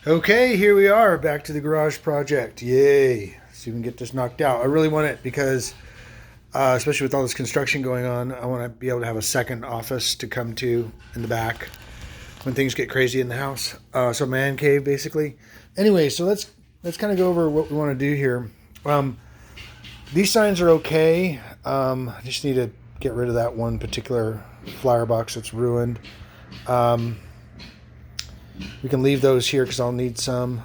Okay, here we are, back to the garage project. Yay. See if we can get this knocked out. I really want it because, especially with all this construction going on, I want to be able to have a second office to come to in the back when things get crazy in the house. So man cave, basically. Anyway, so let's kind of go over what we want to do here. These signs are okay. I just need to get rid of that one particular flyer box that's ruined. We can leave those here because I'll need some.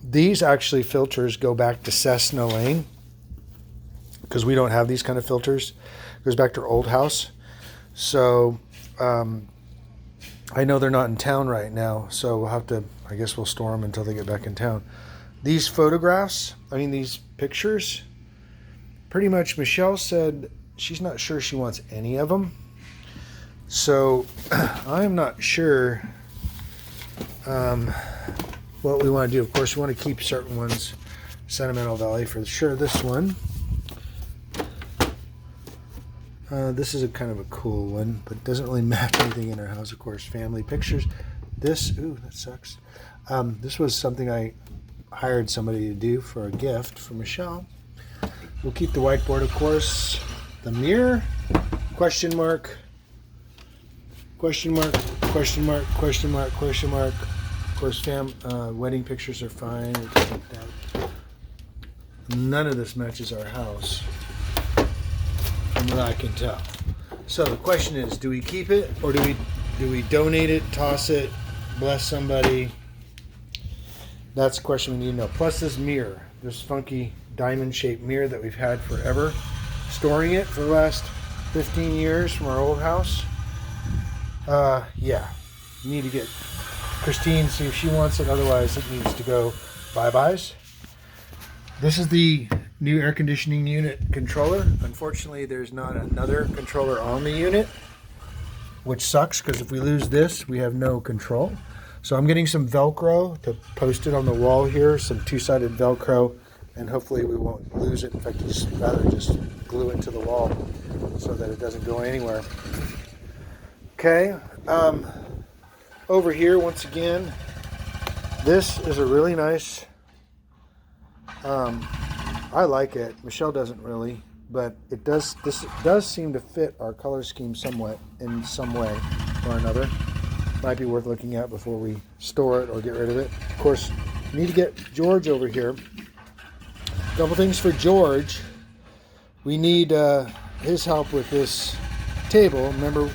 These actually filters go back to Cessna Lane because we don't have these kind of filters. It goes back to our old house. So I know they're not in town right now, so we'll have to, I guess we'll store them until they get back in town. These photographs, these pictures, pretty much Michelle said she's not sure she wants any of them. So I'm not sure what we want to do. Of course, we want to keep certain ones. Sentimental Valley for sure. This one. This is a kind of a cool one, but doesn't really match anything in our house. Of course, family pictures. This, ooh, that sucks. This was something I hired somebody to do for a gift for Michelle. We'll keep the whiteboard, of course. The mirror, question mark. Question mark, question mark, question mark, question mark. Of course, wedding pictures are fine. Like that. None of this matches our house, from what I can tell. So the question is, do we keep it or do we donate it, toss it, bless somebody? That's the question we need to know. Plus this mirror, this funky diamond-shaped mirror that we've had forever, storing it for the last 15 years from our old house. Yeah, need to get Christine, see if she wants it. Otherwise, it needs to go bye-byes. This is the new air conditioning unit controller. Unfortunately, there's not another controller on the unit, which sucks because if we lose this, we have no control. So I'm getting some Velcro to post it on the wall here, some two-sided Velcro, and hopefully we won't lose it. In fact, rather just glue it to the wall so that it doesn't go anywhere. Okay, over here, once again, this is a really nice, I like it. Michelle doesn't really, but this does seem to fit our color scheme somewhat, in some way or another. Might be worth looking at before we store it or get rid of it. Of course, we need to get George over here. A couple things for George. We need his help with this table. Remember,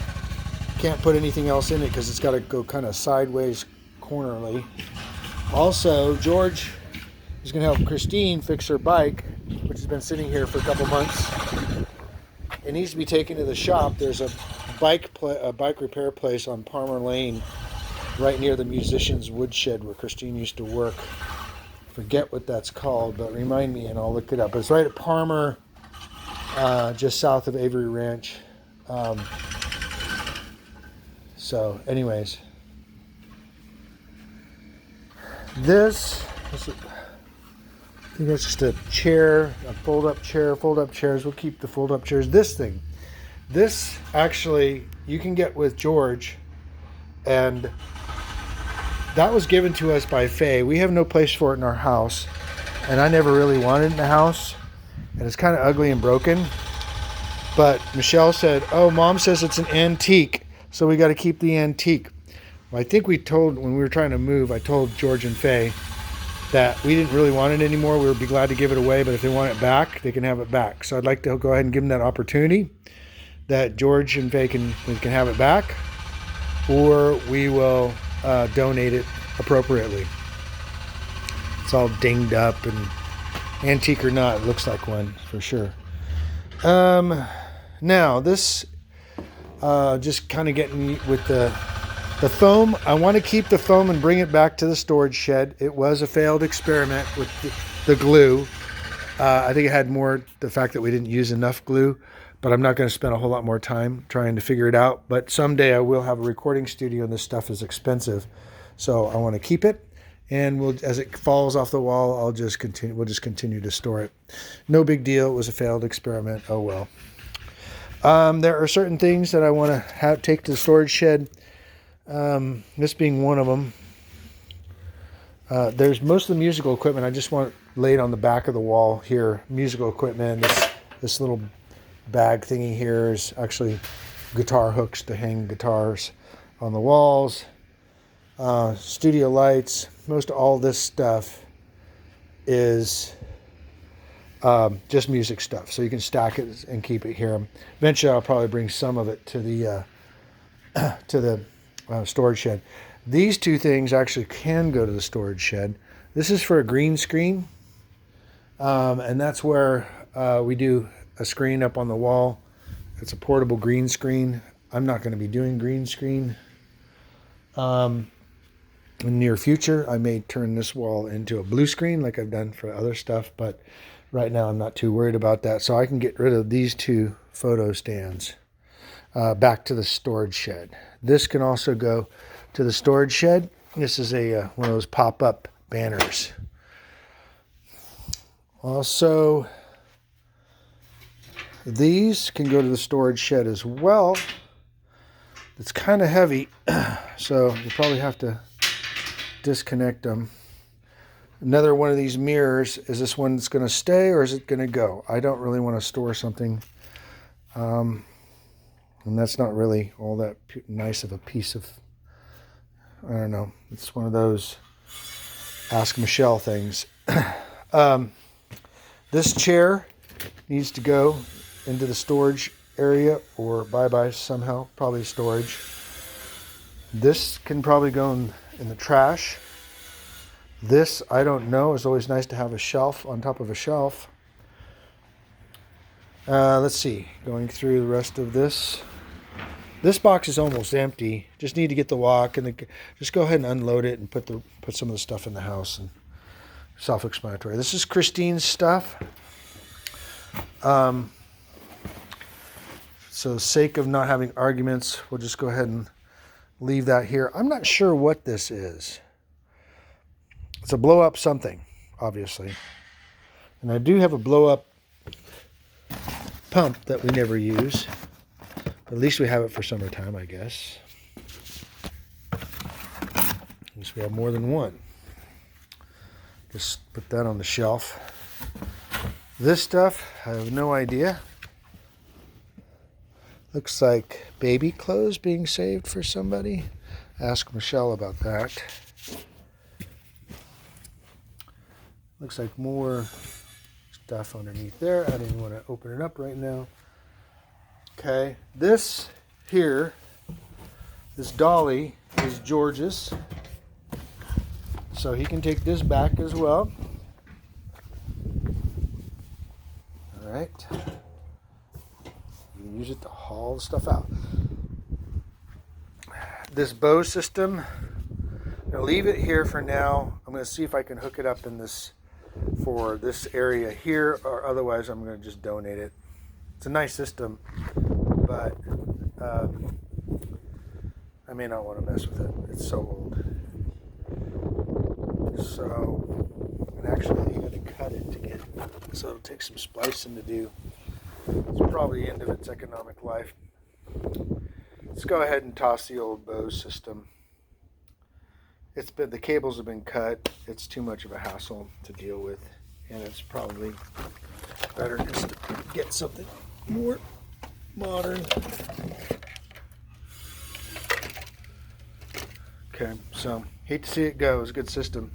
can't put anything else in it because it's got to go kind of sideways, cornerly. Also, George is going to help Christine fix her bike, which has been sitting here for a couple months. It needs to be taken to the shop. There's a bike repair place on Palmer Lane, right near the musician's woodshed where Christine used to work. Forget what that's called, but remind me and I'll look it up. It's right at Palmer, just south of Avery Ranch. So, anyways, this is, I think that's just a chair, a fold-up chair, fold-up chairs. We'll keep the fold-up chairs. This actually, you can get with George, and that was given to us by Faye. We have no place for it in our house, and I never really wanted it in the house, and it's kind of ugly and broken. But Michelle said, oh, Mom says it's an antique. So we got to keep the antique. Well, I think when we were trying to move, I told George and Faye that we didn't really want it anymore. We would be glad to give it away, but if they want it back, they can have it back. So I'd like to go ahead and give them that opportunity that George and Faye can have it back, or we will donate it appropriately. It's all dinged up and antique or not, it looks like one for sure. Now this. Just kind of getting with the foam. I want to keep the foam and bring it back to the storage shed. It was a failed experiment with the glue. I think it had more the fact that we didn't use enough glue, but I'm not going to spend a whole lot more time trying to figure it out. But someday I will have a recording studio, and this stuff is expensive, so I want to keep it. And as it falls off the wall, we'll just continue to store it. No big deal. It was a failed experiment. Oh well. There are certain things that I want to take to the storage shed. This being one of them. There's most of the musical equipment. I just want laid on the back of the wall here. Musical equipment. This little bag thingy here is actually guitar hooks to hang guitars on the walls. Studio lights. Most of all this stuff is just music stuff. So you can stack it and keep it here. Eventually, I'll probably bring some of it to the storage shed. These two things actually can go to the storage shed. This is for a green screen, and that's where we do a screen up on the wall. It's a portable green screen. I'm not going to be doing green screen in the near future. I may turn this wall into a blue screen like I've done for other stuff, but right now I'm not too worried about that. So I can get rid of these two photo stands back to the storage shed. This can also go to the storage shed. This is one of those pop-up banners. Also, these can go to the storage shed as well. It's kind of heavy, so you probably have to disconnect them. Another one of these mirrors, is this one that's going to stay or is it going to go? I don't really want to store something. And that's not really all that nice of a piece of, I don't know. It's one of those Ask Michelle things. This chair needs to go into the storage area or bye-bye somehow, probably storage. This can probably go in the trash. This, I don't know. It's always nice to have a shelf on top of a shelf. Let's see. Going through the rest of this. This box is almost empty. Just need to get the wok and just go ahead and unload it and put some of the stuff in the house. And self-explanatory. This is Christine's stuff. So sake of not having arguments, we'll just go ahead and leave that here. I'm not sure what this is. It's a blow-up something, obviously. And I do have a blow-up pump that we never use. But at least we have it for summertime, I guess. At least we have more than one. Just put that on the shelf. This stuff, I have no idea. Looks like baby clothes being saved for somebody. Ask Michelle about that. Looks like more stuff underneath there. I don't even want to open it up right now. Okay, this here, this dolly is George's. So he can take this back as well. All right. You can use it to haul the stuff out. This bow system, I'm going to leave it here for now. I'm going to see if I can hook it up in this for this area here, or otherwise I'm going to just donate it. It's a nice system, but I may not want to mess with it. It's so old. So, and actually I'm going to cut it to get, so it'll take some splicing to do. It's probably the end of its economic life. Let's go ahead and toss the old bow system. The cables have been cut. It's too much of a hassle to deal with, and it's probably better just to get something more modern. Okay, so hate to see it go. It's a good system.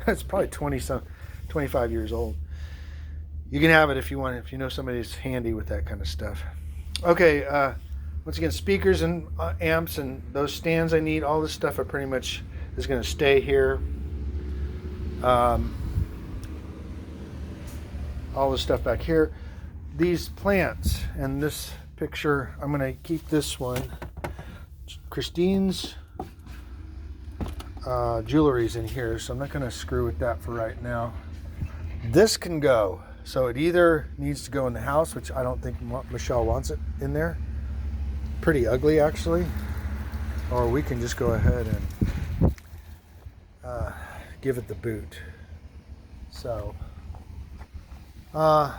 It's probably 25 years old. You can have it if you want, if you know somebody who's handy with that kind of stuff. Okay, once again, speakers and amps and those stands I need, all this stuff are pretty much is going to stay here. All this stuff back here. These plants and this picture, I'm going to keep this one. Christine's jewelry's in here, so I'm not going to screw with that for right now. This can go. So it either needs to go in the house, which I don't think Michelle wants it in there. Pretty ugly, actually. Or we can just go ahead and give it the boot. So, other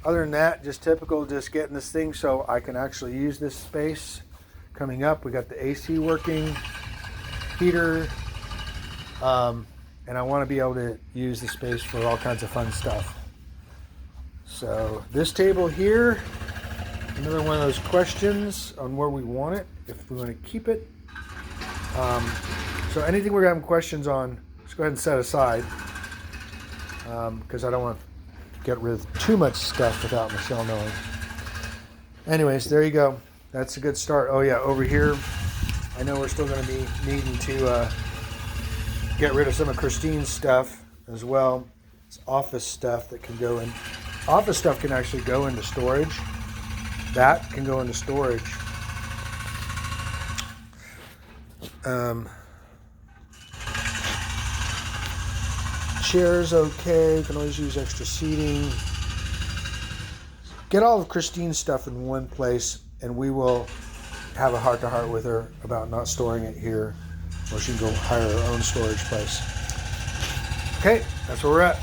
than that, just typical, just getting this thing so I can actually use this space. Coming up, we got the AC working. heater, and I want to be able to use the space for all kinds of fun stuff. So this table here, another one of those questions on where we want it, if we want to keep it. So anything we're having questions on, let's go ahead and set aside, because I don't want to get rid of too much stuff without Michelle knowing. Anyways, there you go. That's a good start. Oh yeah, over here, I know we're still going to be needing to get rid of some of Christine's stuff as well. It's office stuff that can go in. Office stuff can actually go into storage. That can go into storage. Chairs, okay. You can always use extra seating. Get all of Christine's stuff in one place, and we will have a heart-to-heart with her about not storing it here, or she can go hire her own storage place. Okay, that's where we're at.